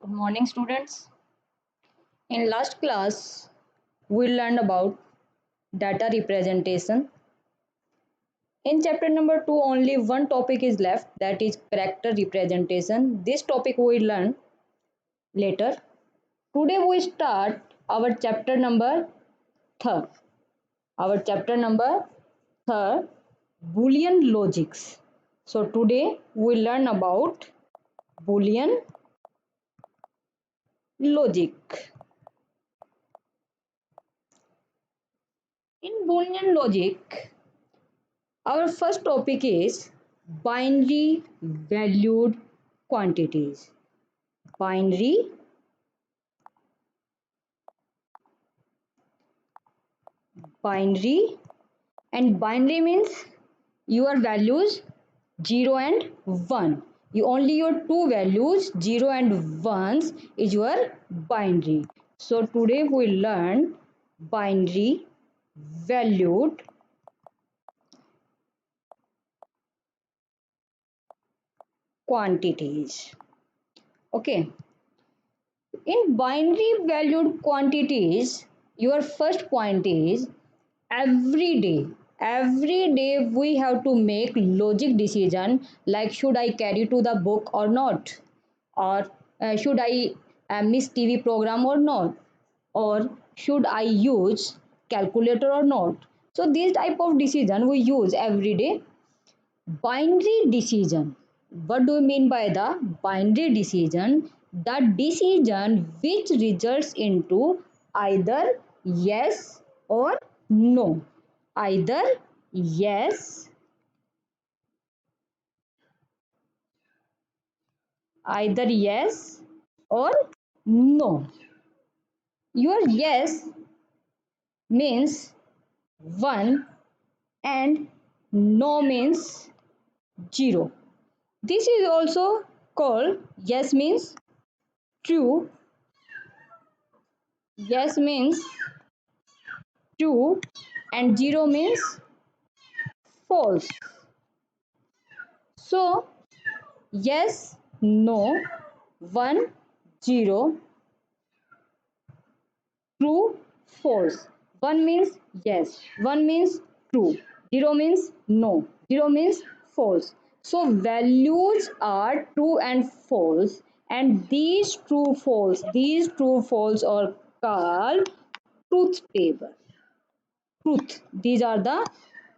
Good morning, students. In last class, we learned about data representation. In chapter number 2, only one topic is left, that is character representation. This topic we learn later. Today we start our chapter number 3. Our chapter number 3, Boolean logics. So today we learn about Boolean logic. In Boolean logic, our first topic is binary valued quantities. Binary binary and binary means your values 0 and 1. You only your two values 0 and 1s is your binary. So today we learn binary valued quantities. Okay. In binary valued quantities, your first point is every day we have to make logic decision, like should I carry to the book or not, or should I miss TV program or not, or should I use calculator or not. So these type of decision we use every day. Binary decision, what do you mean by the binary decision? The decision which results into either yes or no, either yes, either yes or no. Your yes means 1 and no means 0. This is also called yes means true, yes means true, and 0 means false. So yes, no, 1, 0, true, false. 1 means yes, 1 means true, 0 means no, 0 means false. So values are true and false, and these true false are called truth table. Truth, these are the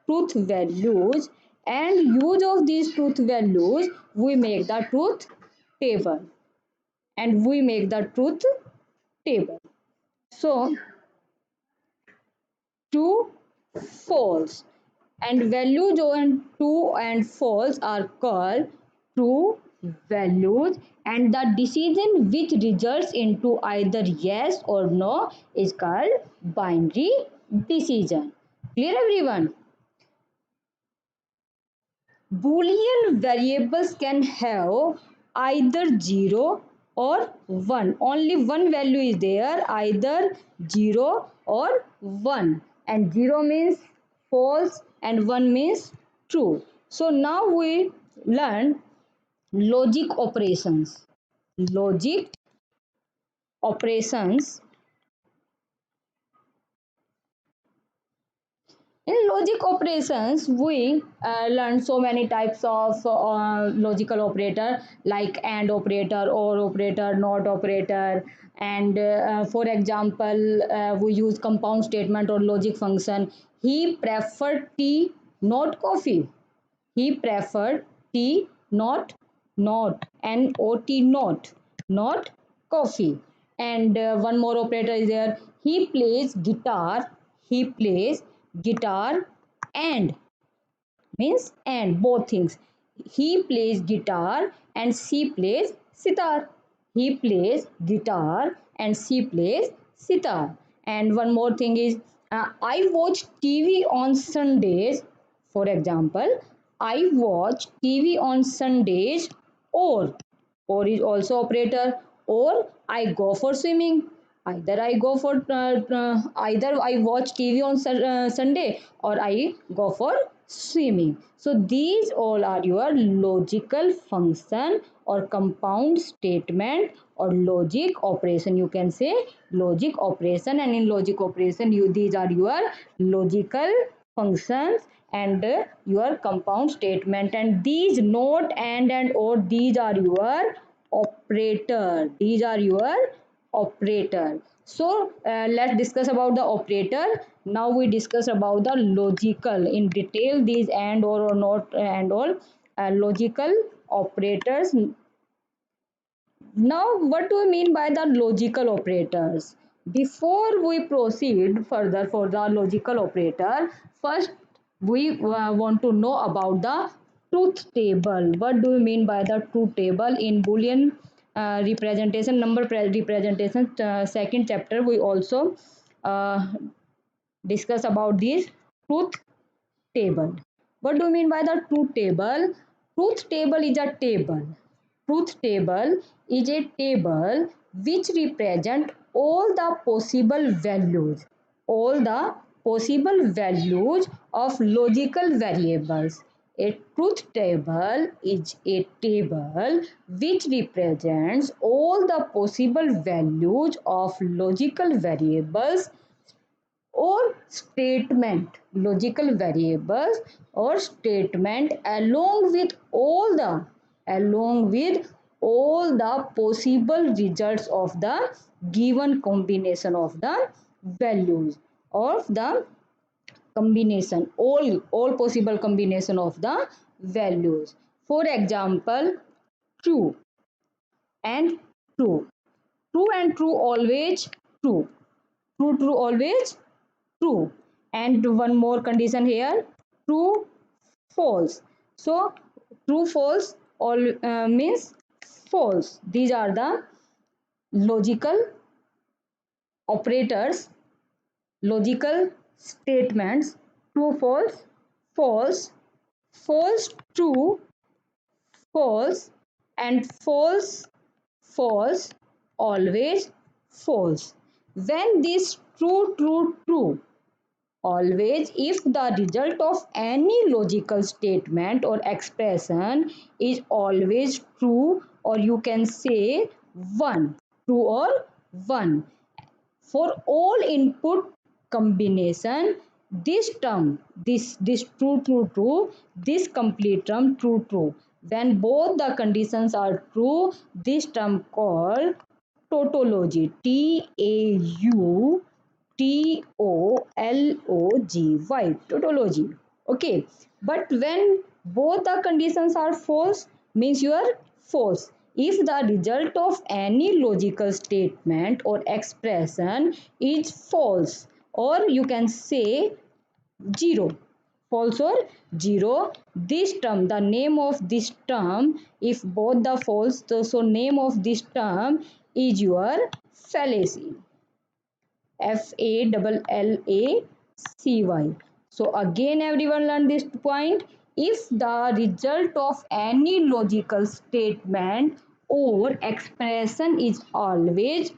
truth values, and use of these truth values we make the truth table, and we make the truth table. So true, false, and values on true and false are called true values, and the decision which results into either yes or no is called binary decision. Clear everyone? Boolean variables can have either 0 or 1. Only one value is there, either 0 or 1. And 0 means false and 1 means true. So now we learn logic operations. Logic operations. In logic operations, we learn so many types of logical operator, like AND operator, OR operator, NOT operator, and for example, we use compound statement or logic function. He preferred tea, not coffee. He preferred tea, not not coffee. And one more operator is there. He plays guitar. He plays guitar and means and both things. He plays guitar and she plays sitar. He plays guitar and she plays sitar. And one more thing is, I watch TV on Sundays. For example, I watch TV on Sundays, or is also operator, or I go for swimming. Either I watch TV on Sunday, or I go for swimming. So these all are your logical function or compound statement or logic operation. You can say logic operation, and in logic operation these are your logical functions and your compound statement, and these not and or these are your operator. These are your operator. So let's discuss about the operator. Now we discuss about the logical in detail. These and or not and all logical operators. Now, what do we mean by the logical operators? Before we proceed further for the logical operator, first we want to know about the truth table. What do we mean by the truth table in Boolean representation, number representation? Second chapter we also uh, discuss about this truth table. What do you mean by the truth table? Truth table is a table. Truth table is a table which represent all the possible values, all the possible values of logical variables. A truth table is a table which represents all the possible values of logical variables or statement, logical variables or statement along with all the possible results of the given combination of the values of the combination, all possible combination of the values. For example, true and true, true and true always true, true always true, and one more condition here, true false. So true false all means false. These are the logical operators, logical statements: true false, false, false true, false, and false false, always false. When this true always, if the result of any logical statement or expression is always true, or you can say one, true or one, for all input combination, this term, this true, this complete term true, when both the conditions are true, this term called tautology. Tautology, tautology. Okay, but when both the conditions are false, means you are false. If the result of any logical statement or expression is false, or you can say zero, false or zero, this term, the name of this term, if both the false, so name of this term is your fallacy. Fallacy. So again everyone learn this point. If the result of any logical statement or expression is always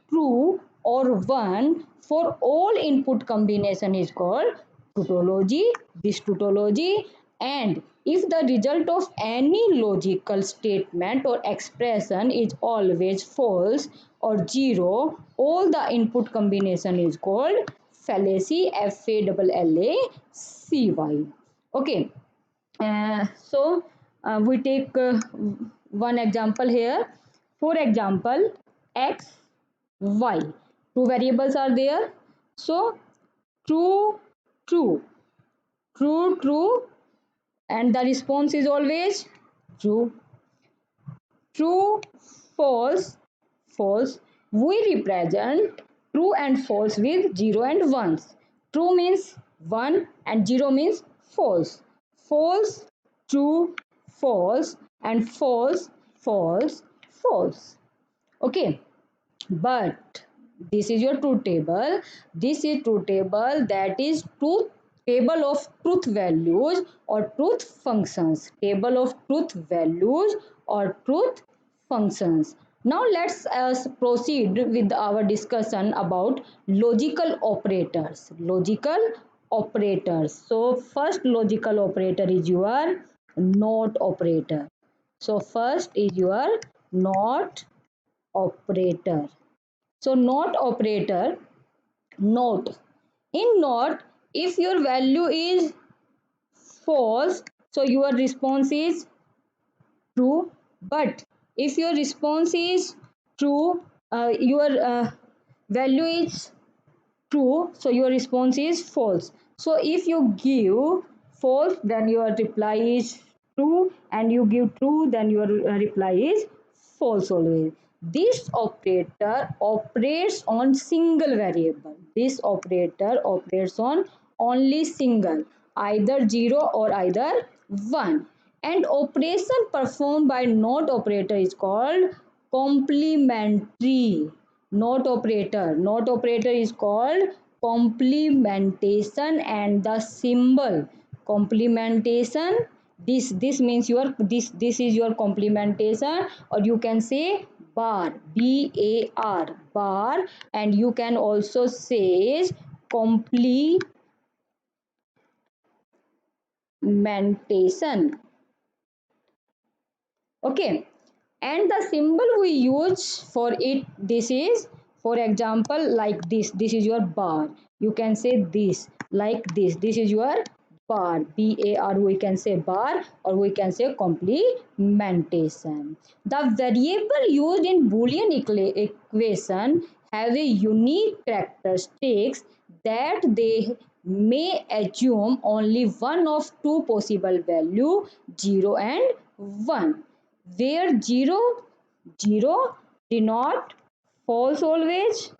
true or one, for all input combination is called tautology, this tautology. And if the result of any logical statement or expression is always false or zero, all the input combination is called fallacy. Fallacy. Okay. So we take one example here. For example, x, y. Two variables are there. So true, true, true, and the response is always true. True, false, false. We represent true and false with 0 and 1s. True means 1 and 0 means false. False, true, false, and false, false, false. Okay, but this is your truth table. This is truth table, that is truth table of truth values or truth functions, table of truth values or truth functions. Now let's proceed with our discussion about logical operators. Logical operators. So first logical operator is your not operator. So first is your not operator. So not operator, not. In not, if your value is false, so your response is true. But if your response is true, your value is true, so your response is false. So if you give false, then your reply is true, and you give true, then your reply is false always. This operator operates on single variable. This operator operates on only single, either 0 or either 1. And operation performed by not operator is called complementary. Not operator is called complementation. And the symbol complementation, this means your this is your complementation, or you can say bar, bar. And you can also say complementation. Okay, and the symbol we use for it, this is, for example, like this is your bar. You can say this like this is your bar, bar. We can say bar, or we can say complementation. The variable used in boolean equation have a unique characteristics, that they may assume only one of two possible value, 0 and 1, where 0 denote false always,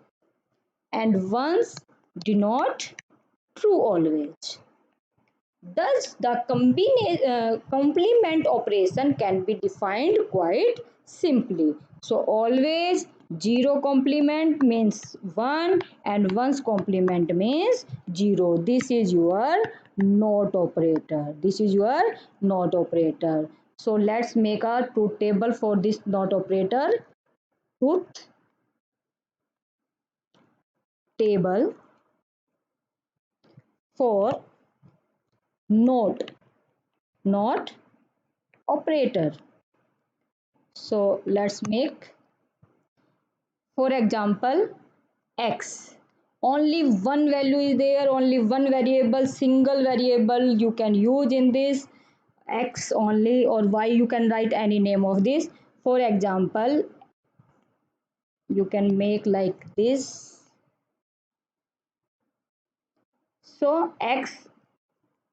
and ones denote true always. Thus, the complement operation can be defined quite simply. So, always 0 complement means 1, and 1's complement means 0. This is your not operator. This is your not operator. So, let's make a truth table for this not operator. Truth table for not operator. So, let's make, for example, x. Only one value is there, only one variable, single variable you can use in this, x only, or y, you can write any name of this. For example, you can make like this. So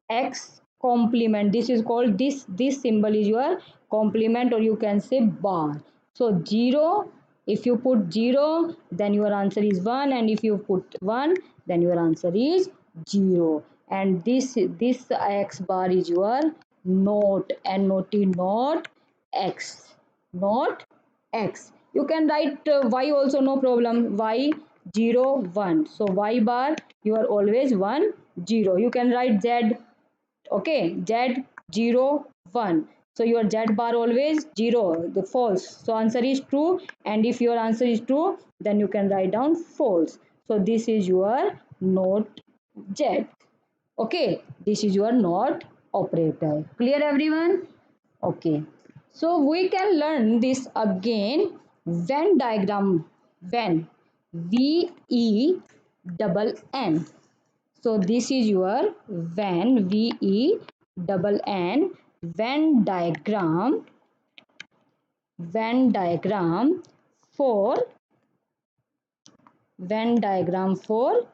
x complement, this is called, this symbol is your complement, or you can say bar. So 0, if you put 0, then your answer is 1, and if you put 1, then your answer is 0. And this x bar is your not, not, not x, not x. You can write y also, no problem, y 0 1. So y bar, you are always 1 0. You can write z. Okay, z 0 1. So your z bar always 0, the false. So answer is true, and if your answer is true, then you can write down false. So this is your not z. Okay, this is your not operator. Clear everyone? Okay, so we can learn this again. Venn diagram, Venn, VENN. So this is your Venn, VENN, Venn diagram, Venn diagram for Venn diagram for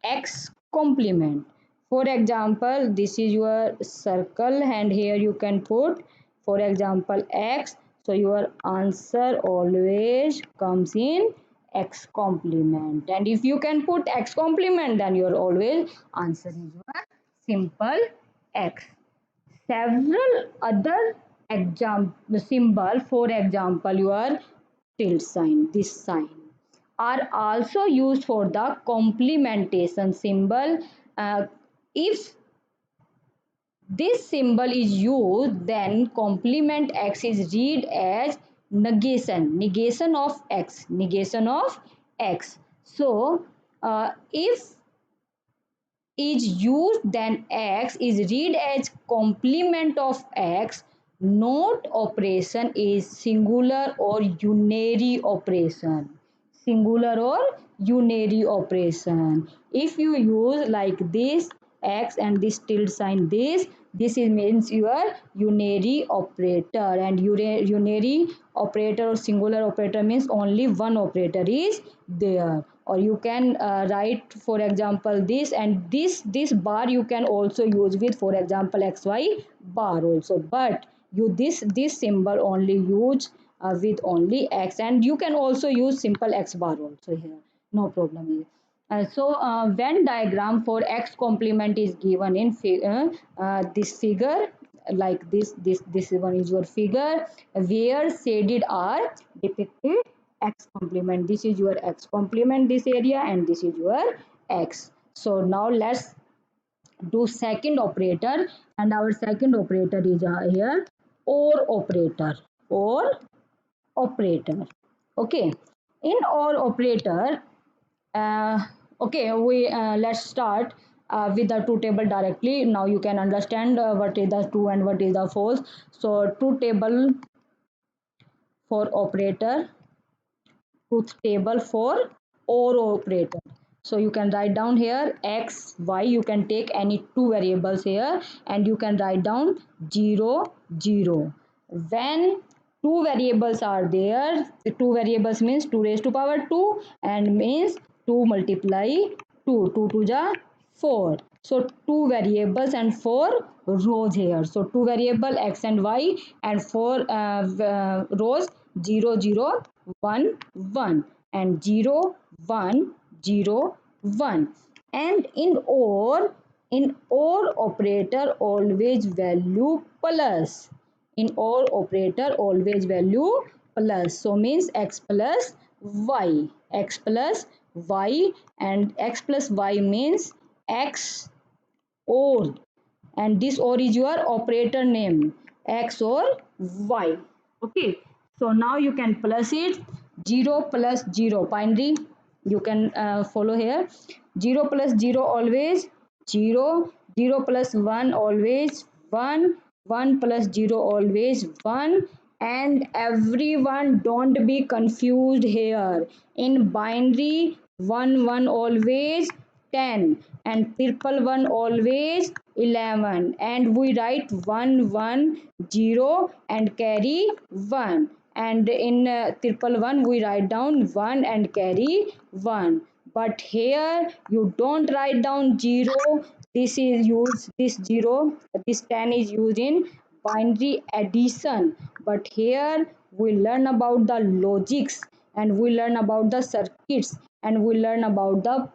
x complement. For example, this is your circle, and here you can put, for example, x. So your answer always comes in x complement. And if you can put x complement, then your always answer is your simple x. Several other example symbol, for example, your tilde sign, this sign, are also used for the complementation symbol. If this symbol is used, then complement x is read as negation of x, negation of x. So if is used, then x is read as complement of x. Note operation is singular or unary operation. Singular or unary operation. If you use like this x and this tilde sign, this is means your unary operator, and unary operator or singular operator means only one operator is there. Or you can write, for example, this, and this bar you can also use with, for example, xy bar also, but you this symbol only use with only x, and you can also use simple x bar also here, no problem here. So Venn diagram for x complement is given in this figure, like this one is your figure where shaded are depicted x complement. This is your x complement, this area, and this is your x. So now let's do second operator, and our second operator is here or operator, or operator. Okay, in or operator, uh, okay, we let's start with the truth table directly. Now you can understand what is the true and what is the false. So truth table for operator, truth table for or operator. So you can write down here x, y. You can take any two variables here, and you can write down 0, 0. When two variables are there, the two variables means 2 raised to power 2, and means 2 multiply 2, 2 to the 4. So two variables and four rows here. So two variable x and y, and four rows 0, 0, 1, 1, and 0, 1, 0, 1. And in or operator always value plus. In or operator always value plus. So means x plus y. X plus y, and x plus y means x or, and this or is your operator name, x or y. Okay, so now you can plus it. 0 plus 0 binary, you can follow here. 0 plus 0 always 0, 0 plus 1 always 1, 1 plus 0 always 1. And everyone don't be confused here. In binary, 1 1 always 10, and triple one always 11, and we write 1 1 0 and carry 1, and in triple one we write down 1 and carry 1. But here you don't write down 0. This is used, this 0, this 10 is used in binary addition. But here we learn about the logics, and we learn about the circuits, and we learn about the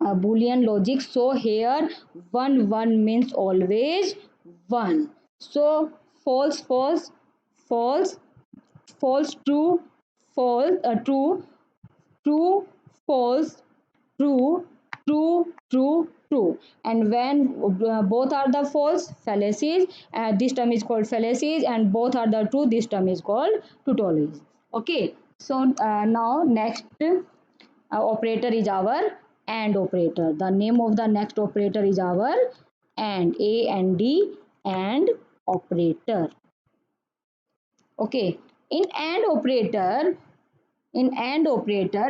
boolean logic. So here 1 1 means always 1. So false, false, false, false, true, false, true, true, false, true, true, true, true. And when both are the false, fallacies, this term is called fallacies, and both are the true, this term is called tautologies. Okay, so now next operator is our and operator. The name of the next operator is our and, a and d, and operator. Okay, in and operator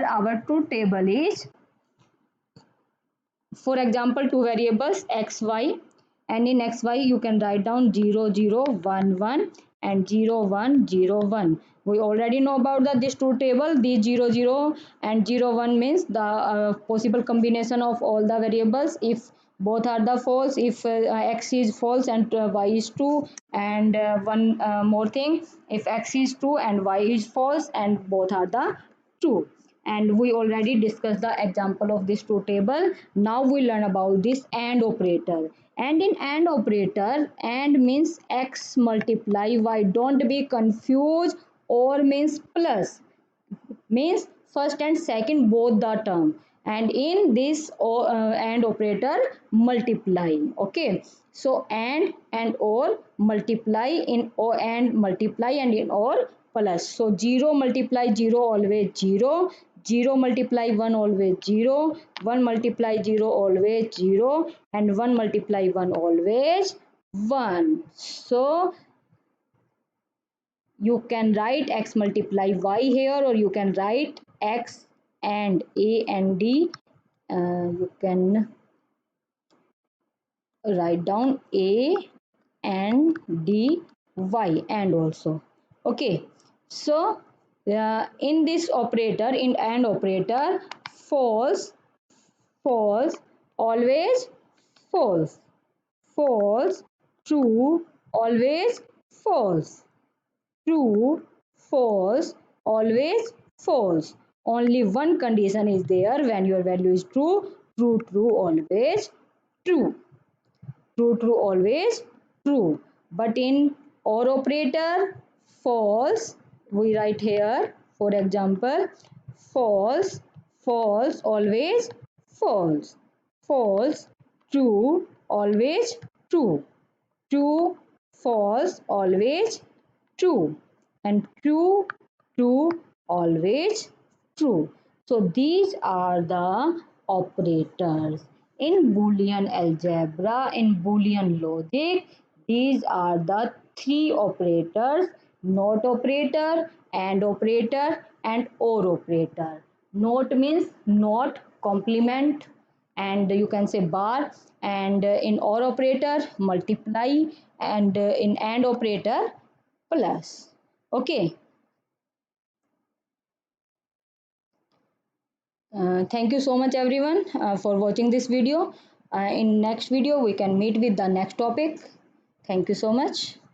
our truth table is, for example, two variables x y, and in x y you can write down 0 0 1 1 and 0 1 0 1. We already know about this truth table. The 0 0 and 0 1 means the possible combination of all the variables if both are the false, if x is false and y is true, and one more thing, if x is true and y is false and both are the true. And we already discussed the example of this truth table. Now we learn about this and operator. And in and operator, and means x multiply y. Don't be confused. Or means plus, means first and second both the term, and in this and operator multiply. Okay, so and or multiply, in or and multiply, and in or plus. So 0 multiply 0 always 0, 0 multiply 1 always 0, 1 multiply 0 always 0, and 1 multiply 1 always 1. So you can write x multiply y here, or you can write x and a and d. You can write down a and d y and also. Okay, so in this operator, in and operator, false, false, always false, false, true, always false, true, false, always false. Only one condition is there: when your value is true, true, true, always true, true, true, always true. But in or operator, false, we write here, for example, false, false, always false, false, true, always true, true, false, always true, and true, true, always true. So these are the operators. In Boolean algebra, in Boolean logic, these are the three operators: not operator, and operator, and or operator. Not means not, complement, and you can say bar, and in or operator multiply, and in and operator plus. Okay. Thank you so much everyone for watching this video. In next video we can meet with the next topic. Thank you so much.